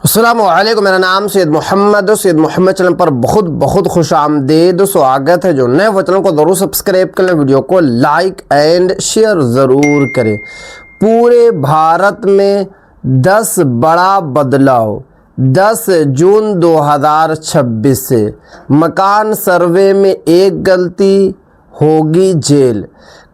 अस्सलामुअलैकुम, मेरा नाम सैयद मोहम्मद चैनल पर बहुत बहुत खुश आमदीद स्वागत है। जो नए वो चैनल को ज़रूर सब्सक्राइब करें, वीडियो को लाइक एंड शेयर ज़रूर करें। पूरे भारत में 10 बड़ा बदलाव 10 जून 2026 से मकान सर्वे में एक गलती होगी जेल।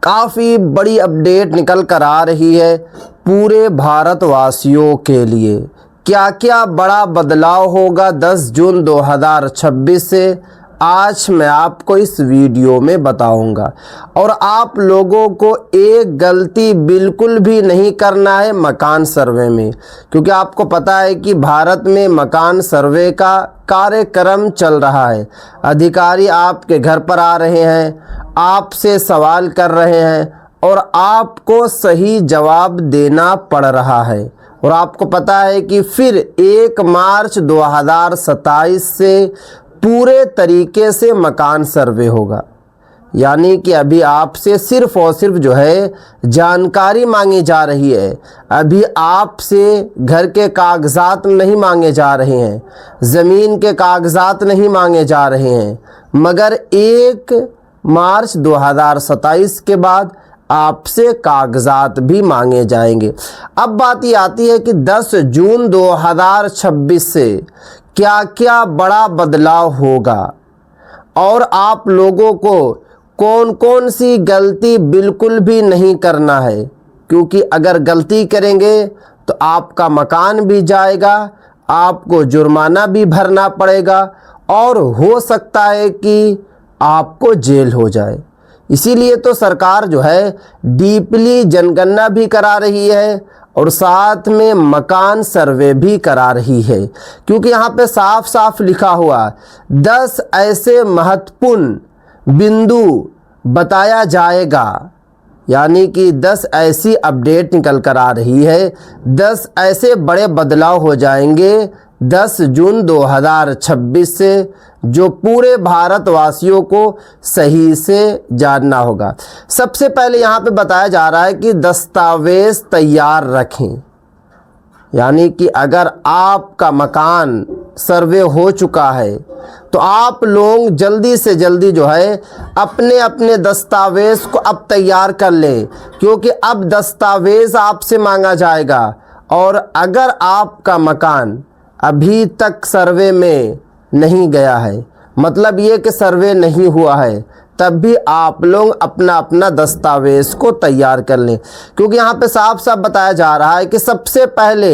काफ़ी बड़ी अपडेट निकल कर आ रही है पूरे भारतवासियों के लिए। क्या क्या बड़ा बदलाव होगा 10 जून 2026 से, आज मैं आपको इस वीडियो में बताऊंगा। और आप लोगों को एक गलती बिल्कुल भी नहीं करना है मकान सर्वे में, क्योंकि आपको पता है कि भारत में मकान सर्वे का कार्यक्रम चल रहा है। अधिकारी आपके घर पर आ रहे हैं, आपसे सवाल कर रहे हैं और आपको सही जवाब देना पड़ रहा है। और आपको पता है कि फिर 1 मार्च 2027 से पूरे तरीके से मकान सर्वे होगा। यानी कि अभी आपसे सिर्फ़ और सिर्फ जो है जानकारी मांगी जा रही है। अभी आपसे घर के कागजात नहीं मांगे जा रहे हैं, ज़मीन के कागजात नहीं मांगे जा रहे हैं, मगर 1 मार्च 2027 के बाद आपसे कागजात भी मांगे जाएंगे। अब बात ये आती है कि 10 जून 2026 से क्या क्या बड़ा बदलाव होगा और आप लोगों को कौन कौन सी गलती बिल्कुल भी नहीं करना है। क्योंकि अगर गलती करेंगे तो आपका मकान भी जाएगा, आपको जुर्माना भी भरना पड़ेगा और हो सकता है कि आपको जेल हो जाए। इसीलिए तो सरकार जो है डीपली जनगणना भी करा रही है और साथ में मकान सर्वे भी करा रही है। क्योंकि यहाँ पे साफ साफ लिखा हुआ 10 ऐसे महत्वपूर्ण बिंदु बताया जाएगा। यानी कि 10 ऐसी अपडेट निकल कर आ रही है, 10 ऐसे बड़े बदलाव हो जाएंगे 10 जून 2026 से, जो पूरे भारतवासियों को सही से जानना होगा। सबसे पहले यहाँ पे बताया जा रहा है कि दस्तावेज़ तैयार रखें। यानी कि अगर आपका मकान सर्वे हो चुका है तो आप लोग जल्दी से जल्दी जो है अपने अपने दस्तावेज़ को अब तैयार कर लें, क्योंकि अब दस्तावेज़ आपसे मांगा जाएगा। और अगर आपका मकान अभी तक सर्वे में नहीं गया है, मतलब ये कि सर्वे नहीं हुआ है, तब भी आप लोग अपना अपना दस्तावेज़ को तैयार कर लें। क्योंकि यहाँ पे साफ साफ बताया जा रहा है कि सबसे पहले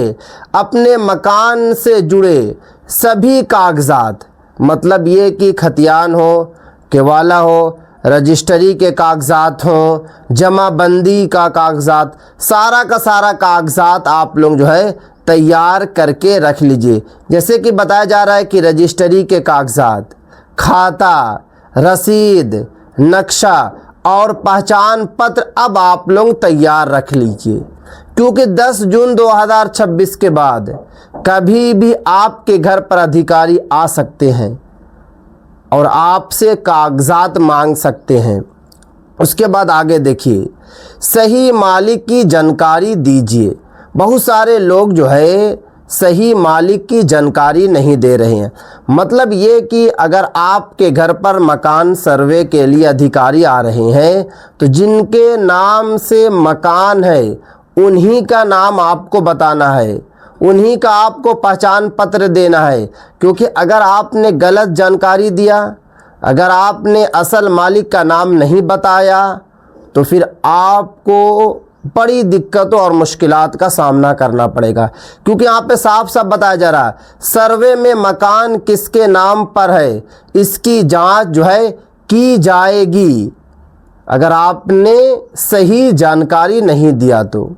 अपने मकान से जुड़े सभी कागजात, मतलब ये कि खतियान हो, केवाला हो, रजिस्ट्री के कागजात हो, जमाबंदी का कागजात, सारा का सारा कागजात आप लोग जो है तैयार करके रख लीजिए। जैसे कि बताया जा रहा है कि रजिस्ट्री के कागजात, खाता, रसीद, नक्शा और पहचान पत्र अब आप लोग तैयार रख लीजिए। क्योंकि 10 जून 2026 के बाद कभी भी आपके घर पर अधिकारी आ सकते हैं और आपसे कागजात मांग सकते हैं। उसके बाद आगे देखिए, सही मालिक की जानकारी दीजिए। बहुत सारे लोग जो है सही मालिक की जानकारी नहीं दे रहे हैं। मतलब ये कि अगर आपके घर पर मकान सर्वे के लिए अधिकारी आ रहे हैं तो जिनके नाम से मकान है उन्हीं का नाम आपको बताना है, उन्हीं का आपको पहचान पत्र देना है। क्योंकि अगर आपने गलत जानकारी दिया, अगर आपने असल मालिक का नाम नहीं बताया तो फिर आपको बड़ी दिक्कतों और मुश्किलात का सामना करना पड़ेगा। क्योंकि यहाँ पे साफ साफ बताया जा रहा है सर्वे में मकान किसके नाम पर है इसकी जांच जो है की जाएगी, अगर आपने सही जानकारी नहीं दिया तो।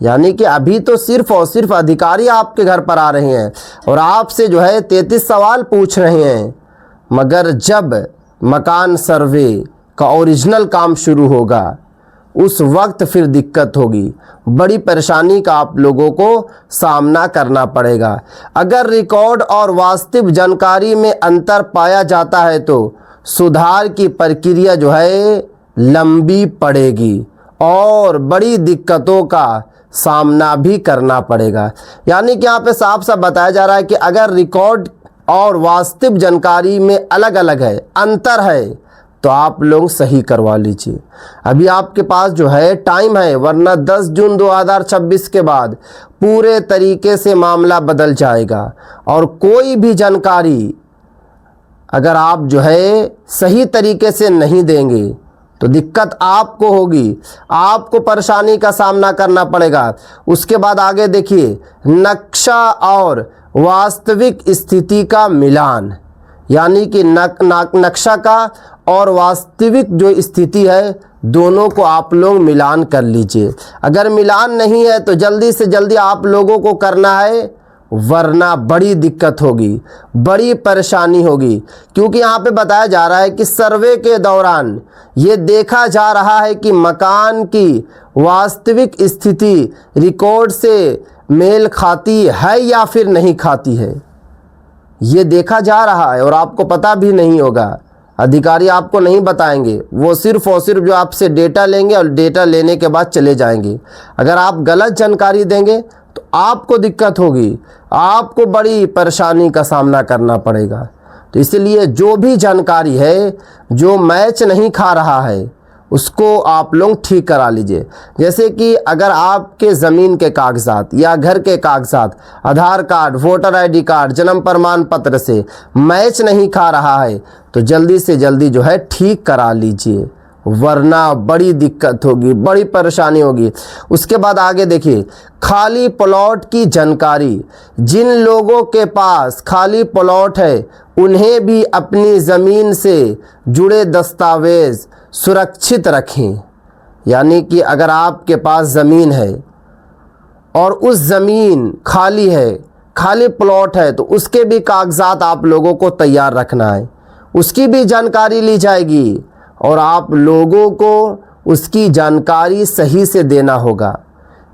यानी कि अभी तो सिर्फ़ और सिर्फ अधिकारी आपके घर पर आ रहे हैं और आपसे जो है 33 सवाल पूछ रहे हैं, मगर जब मकान सर्वे का ओरिजिनल काम शुरू होगा उस वक्त फिर दिक्कत होगी, बड़ी परेशानी का आप लोगों को सामना करना पड़ेगा। अगर रिकॉर्ड और वास्तविक जानकारी में अंतर पाया जाता है तो सुधार की प्रक्रिया जो है लंबी पड़ेगी और बड़ी दिक्कतों का सामना भी करना पड़ेगा। यानी कि यहाँ पे साफ साफ बताया जा रहा है कि अगर रिकॉर्ड और वास्तविक जानकारी में अलग अलग है, अंतर है, तो आप लोग सही करवा लीजिए। अभी आपके पास जो है टाइम है, वरना 10 जून 2026 के बाद पूरे तरीके से मामला बदल जाएगा। और कोई भी जानकारी अगर आप जो है सही तरीके से नहीं देंगे तो दिक्कत आपको होगी, आपको परेशानी का सामना करना पड़ेगा। उसके बाद आगे देखिए, नक्शा और वास्तविक स्थिति का मिलान, यानी कि नक्शा का और वास्तविक जो स्थिति है दोनों को आप लोग मिलान कर लीजिए। अगर मिलान नहीं है तो जल्दी से जल्दी आप लोगों को करना है, वरना बड़ी दिक्कत होगी, बड़ी परेशानी होगी। क्योंकि यहाँ पे बताया जा रहा है कि सर्वे के दौरान ये देखा जा रहा है कि मकान की वास्तविक स्थिति रिकॉर्ड से मेल खाती है या फिर नहीं खाती है, ये देखा जा रहा है। और आपको पता भी नहीं होगा, अधिकारी आपको नहीं बताएंगे, वो सिर्फ और सिर्फ जो आपसे डेटा लेंगे और डेटा लेने के बाद चले जाएंगे। अगर आप गलत जानकारी देंगे तो आपको दिक्कत होगी, आपको बड़ी परेशानी का सामना करना पड़ेगा। तो इसलिए जो भी जानकारी है जो मैच नहीं खा रहा है उसको आप लोग ठीक करा लीजिए। जैसे कि अगर आपके ज़मीन के कागजात या घर के कागजात, आधार कार्ड, वोटर आईडी कार्ड, जन्म प्रमाण पत्र से मैच नहीं खा रहा है तो जल्दी से जल्दी जो है ठीक करा लीजिए, वरना बड़ी दिक्कत होगी, बड़ी परेशानी होगी। उसके बाद आगे देखिए, खाली प्लॉट की जानकारी। जिन लोगों के पास खाली प्लॉट है उन्हें भी अपनी ज़मीन से जुड़े दस्तावेज़ सुरक्षित रखें। यानी कि अगर आपके पास ज़मीन है और उस ज़मीन खाली है, खाली प्लॉट है, तो उसके भी कागजात आप लोगों को तैयार रखना है, उसकी भी जानकारी ली जाएगी और आप लोगों को उसकी जानकारी सही से देना होगा।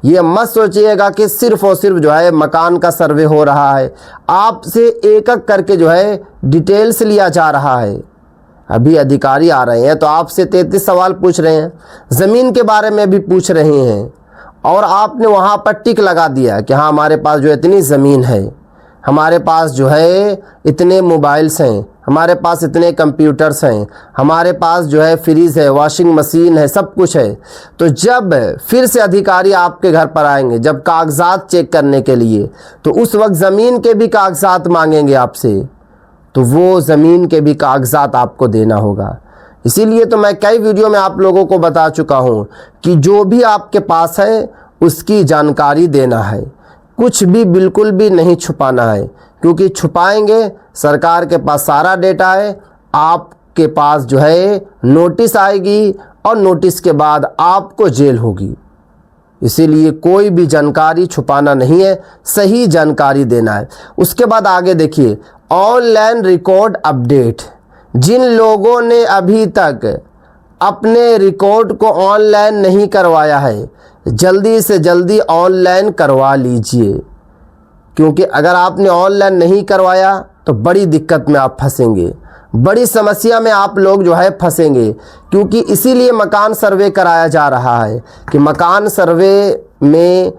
ये मत सोचिएगा कि सिर्फ और सिर्फ जो है मकान का सर्वे हो रहा है, आपसे एक एक करके जो है डिटेल्स लिया जा रहा है। अभी अधिकारी आ रहे हैं तो आपसे 33 सवाल पूछ रहे हैं, ज़मीन के बारे में भी पूछ रहे हैं, और आपने वहाँ पर टिक लगा दिया कि हाँ हमारे पास जो इतनी ज़मीन है, हमारे पास जो है इतने मोबाइल्स हैं, हमारे पास इतने कंप्यूटर्स हैं, हमारे पास जो है फ्रिज है, वॉशिंग मशीन है, सब कुछ है। तो जब फिर से अधिकारी आपके घर पर आएंगे जब कागजात चेक करने के लिए, तो उस वक्त ज़मीन के भी कागजात मांगेंगे आपसे, तो वो ज़मीन के भी कागजात आपको देना होगा। इसीलिए तो मैं कई वीडियो में आप लोगों को बता चुका हूँ कि जो भी आपके पास है उसकी जानकारी देना है, कुछ भी बिल्कुल भी नहीं छुपाना है। क्योंकि छुपाएंगे, सरकार के पास सारा डेटा है, आपके पास जो है नोटिस आएगी और नोटिस के बाद आपको जेल होगी। इसीलिए कोई भी जानकारी छुपाना नहीं है, सही जानकारी देना है। उसके बाद आगे देखिए, ऑनलाइन रिकॉर्ड अपडेट। जिन लोगों ने अभी तक अपने रिकॉर्ड को ऑनलाइन नहीं करवाया है, जल्दी से जल्दी ऑनलाइन करवा लीजिए। क्योंकि अगर आपने ऑनलाइन नहीं करवाया तो बड़ी दिक्कत में आप फंसेंगे, बड़ी समस्या में आप लोग जो है फंसेंगे। क्योंकि इसीलिए मकान सर्वे कराया जा रहा है कि मकान सर्वे में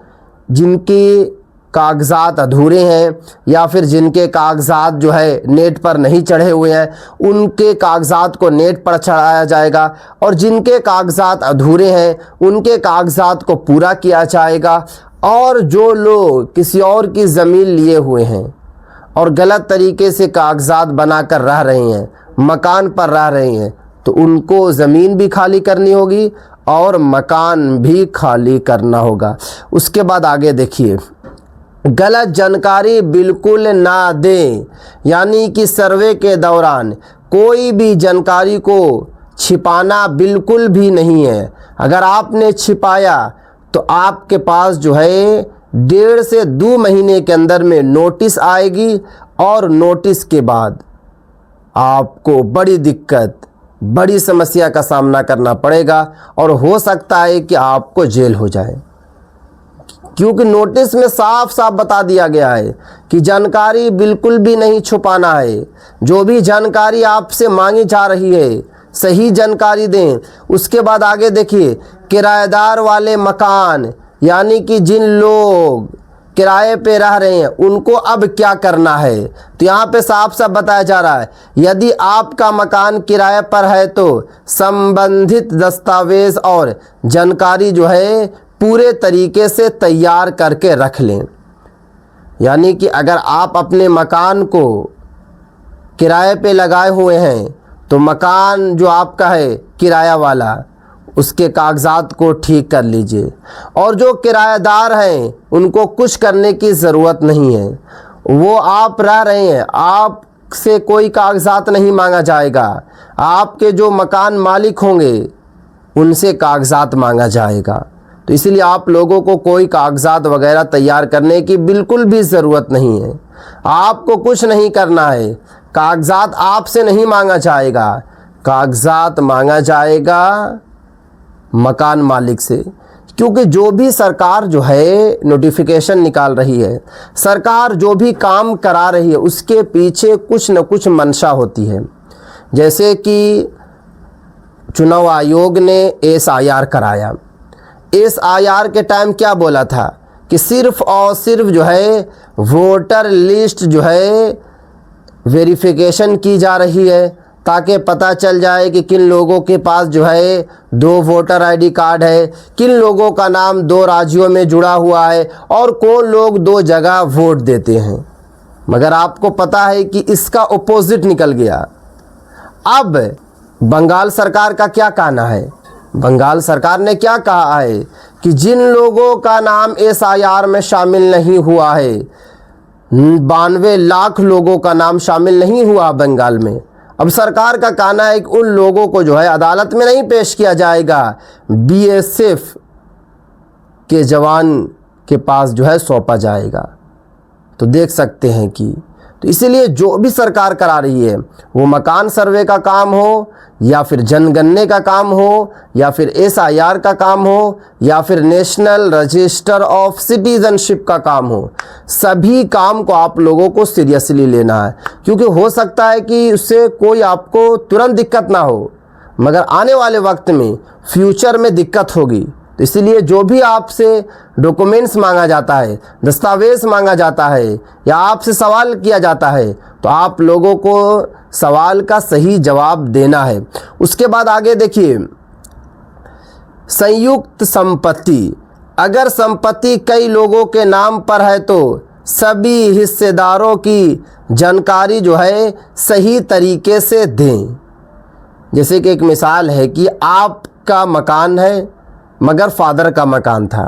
जिनकी कागजात अधूरे हैं या फिर जिनके कागजात जो है नेट पर नहीं चढ़े हुए हैं, उनके कागजात को नेट पर चढ़ाया जाएगा, और जिनके कागजात अधूरे हैं उनके कागजात को पूरा किया जाएगा। और जो लोग किसी और की ज़मीन लिए हुए हैं और गलत तरीके से कागजात बनाकर रह रहे हैं, मकान पर रह रहे हैं, तो उनको ज़मीन भी खाली करनी होगी और मकान भी खाली करना होगा। उसके बाद आगे देखिए, गलत जानकारी बिल्कुल ना दें। यानी कि सर्वे के दौरान कोई भी जानकारी को छिपाना बिल्कुल भी नहीं है। अगर आपने छिपाया तो आपके पास जो है 1.5 से 2 महीने के अंदर में नोटिस आएगी, और नोटिस के बाद आपको बड़ी दिक्कत, बड़ी समस्या का सामना करना पड़ेगा, और हो सकता है कि आपको जेल हो जाए। क्योंकि नोटिस में साफ साफ बता दिया गया है कि जानकारी बिल्कुल भी नहीं छुपाना है। जो भी जानकारी आपसे मांगी जा रही है सही जानकारी दें। उसके बाद आगे देखिए, किराएदार वाले मकान यानी कि जिन लोग किराए पे रह रहे हैं उनको अब क्या करना है। तो यहाँ पे साफ साफ बताया जा रहा है, यदि आपका मकान किराए पर है तो संबंधित दस्तावेज और जानकारी जो है पूरे तरीके से तैयार करके रख लें। यानी कि अगर आप अपने मकान को किराए पे लगाए हुए हैं तो मकान जो आपका है किराया वाला, उसके कागजात को ठीक कर लीजिए। और जो किराएदार हैं उनको कुछ करने की ज़रूरत नहीं है, वो आप रह रहे हैं, आपसे कोई कागजात नहीं मांगा जाएगा। आपके जो मकान मालिक होंगे उनसे कागजात मांगा जाएगा। तो इसलिए आप लोगों को कोई कागजात वगैरह तैयार करने की बिल्कुल भी ज़रूरत नहीं है। आपको कुछ नहीं करना है, कागजात आपसे नहीं मांगा जाएगा, कागजात मांगा जाएगा मकान मालिक से। क्योंकि जो भी सरकार जो है नोटिफिकेशन निकाल रही है, सरकार जो भी काम करा रही है, उसके पीछे कुछ न कुछ मंशा होती है। जैसे कि चुनाव आयोग ने SIR कराया, SIR के टाइम क्या बोला था कि सिर्फ और सिर्फ जो है वोटर लिस्ट जो है वेरिफिकेशन की जा रही है, ताकि पता चल जाए कि किन लोगों के पास जो है 2 वोटर ID कार्ड है, किन लोगों का नाम 2 राज्यों में जुड़ा हुआ है और कौन लोग 2 जगह वोट देते हैं। मगर आपको पता है कि इसका अपोजिट निकल गया। अब बंगाल सरकार का क्या कहना है, बंगाल सरकार ने क्या कहा है कि जिन लोगों का नाम SIR में शामिल नहीं हुआ है, 92 लाख लोगों का नाम शामिल नहीं हुआ बंगाल में, अब सरकार का कहना है कि उन लोगों को जो है अदालत में नहीं पेश किया जाएगा, BSF के जवान के पास जो है सौंपा जाएगा। तो देख सकते हैं कि तो इसीलिए जो भी सरकार करा रही है, वो मकान सर्वे का काम हो या फिर जनगणने का काम हो या फिर SIR का काम हो या फिर नेशनल रजिस्टर ऑफ सिटीजनशिप का काम हो, सभी काम को आप लोगों को सीरियसली लेना है। क्योंकि हो सकता है कि उससे कोई आपको तुरंत दिक्कत ना हो, मगर आने वाले वक्त में फ्यूचर में दिक्कत होगी। तो इसलिए जो भी आपसे डॉक्यूमेंट्स मांगा जाता है, दस्तावेज मांगा जाता है या आपसे सवाल किया जाता है, तो आप लोगों को सवाल का सही जवाब देना है। उसके बाद आगे देखिए, संयुक्त संपत्ति, अगर संपत्ति कई लोगों के नाम पर है तो सभी हिस्सेदारों की जानकारी जो है सही तरीके से दें। जैसे कि एक मिसाल है कि आपका मकान है मगर फादर का मकान था।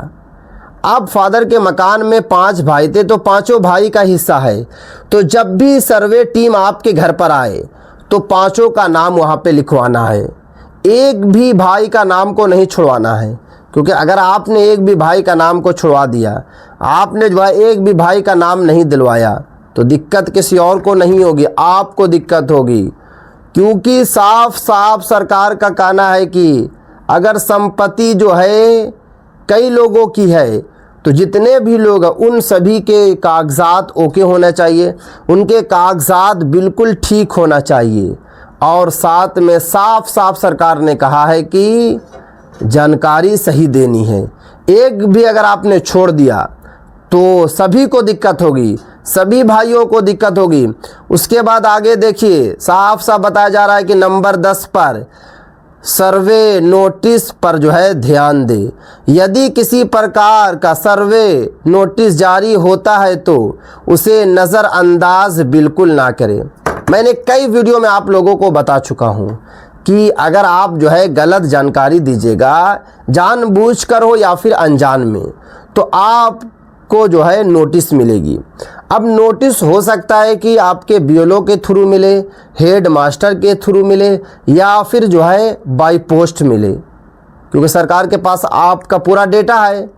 अब फादर के मकान में 5 भाई थे तो 5 भाई का हिस्सा है। तो जब भी सर्वे टीम आपके घर पर आए तो 5 का नाम वहाँ पे लिखवाना है, एक भी भाई का नाम को नहीं छुड़वाना है। क्योंकि अगर आपने एक भी भाई का नाम को छुड़वा दिया, आपने जो है एक भी भाई का नाम नहीं दिलवाया, तो दिक्कत किसी और को नहीं होगी, आपको दिक्कत होगी। क्योंकि साफ साफ सरकार का कहना है कि अगर संपत्ति जो है कई लोगों की है तो जितने भी लोग हैं उन सभी के कागजात ओके होना चाहिए, उनके कागजात बिल्कुल ठीक होना चाहिए। और साथ में साफ साफ सरकार ने कहा है कि जानकारी सही देनी है। एक भी अगर आपने छोड़ दिया तो सभी को दिक्कत होगी, सभी भाइयों को दिक्कत होगी। उसके बाद आगे देखिए, साफ साफ बताया जा रहा है कि नंबर 10 पर सर्वे नोटिस पर जो है ध्यान दे। यदि किसी प्रकार का सर्वे नोटिस जारी होता है तो उसे नज़रअंदाज बिल्कुल ना करें। मैंने कई वीडियो में आप लोगों को बता चुका हूँ कि अगर आप जो है गलत जानकारी दीजिएगा, जानबूझकर हो या फिर अनजान में, तो आपको जो है नोटिस मिलेगी। अब नोटिस हो सकता है कि आपके BLO के थ्रू मिले, हेड मास्टर के थ्रू मिले या फिर जो है बाय पोस्ट मिले। क्योंकि सरकार के पास आपका पूरा डेटा है,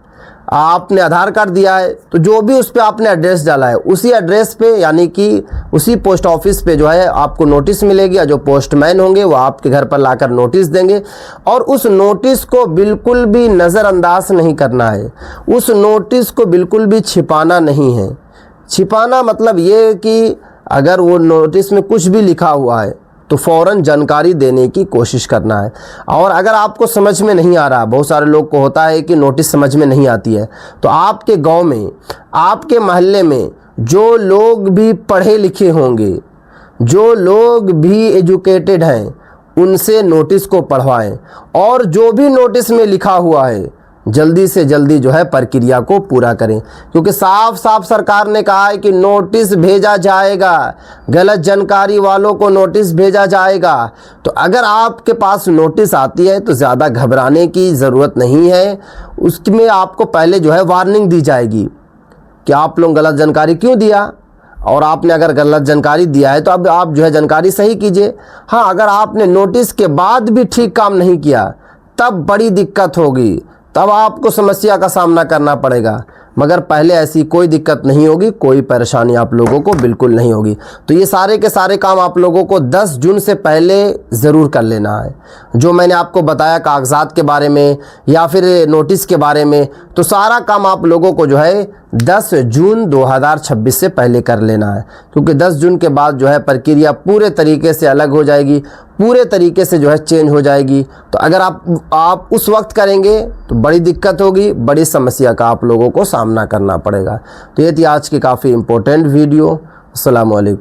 आपने आधार कार्ड दिया है, तो जो भी उस पर आपने एड्रेस डाला है उसी एड्रेस पे यानी कि उसी पोस्ट ऑफिस पे जो है आपको नोटिस मिलेगी। जो पोस्टमैन होंगे वो आपके घर पर लाकर नोटिस देंगे और उस नोटिस को बिल्कुल भी नज़रअंदाज नहीं करना है, उस नोटिस को बिल्कुल भी छिपाना नहीं है। छिपाना मतलब ये कि अगर वो नोटिस में कुछ भी लिखा हुआ है तो फ़ौरन जानकारी देने की कोशिश करना है। और अगर आपको समझ में नहीं आ रहा, बहुत सारे लोग को होता है कि नोटिस समझ में नहीं आती है, तो आपके गांव में, आपके मोहल्ले में जो लोग भी पढ़े लिखे होंगे, जो लोग भी एजुकेटेड हैं, उनसे नोटिस को पढ़वाएं और जो भी नोटिस में लिखा हुआ है जल्दी से जल्दी जो है प्रक्रिया को पूरा करें, क्योंकि साफ साफ सरकार ने कहा है कि नोटिस भेजा जाएगा, गलत जानकारी वालों को नोटिस भेजा जाएगा। तो अगर आपके पास नोटिस आती है तो ज़्यादा घबराने की ज़रूरत नहीं है, उसमें आपको पहले जो है वार्निंग दी जाएगी कि आप लोग गलत जानकारी क्यों दिया, और आपने अगर गलत जानकारी दिया है तो अब आप जो है जानकारी सही कीजिए। हाँ, अगर आपने नोटिस के बाद भी ठीक काम नहीं किया तब बड़ी दिक्कत होगी, तब आपको समस्या का सामना करना पड़ेगा, मगर पहले ऐसी कोई दिक्कत नहीं होगी, कोई परेशानी आप लोगों को बिल्कुल नहीं होगी। तो ये सारे के सारे काम आप लोगों को 10 जून से पहले ज़रूर कर लेना है। जो मैंने आपको बताया कागजात के बारे में या फिर नोटिस के बारे में, तो सारा काम आप लोगों को जो है 10 जून 2026 से पहले कर लेना है, क्योंकि 10 जून के बाद जो है प्रक्रिया पूरे तरीके से अलग हो जाएगी, पूरे तरीके से जो है चेंज हो जाएगी। तो अगर आप उस वक्त करेंगे तो बड़ी दिक्कत होगी, बड़ी समस्या का आप लोगों को सामना करना पड़ेगा। तो ये थी आज की काफ़ी इम्पोर्टेंट वीडियो। अस्सलाम वालेकुम।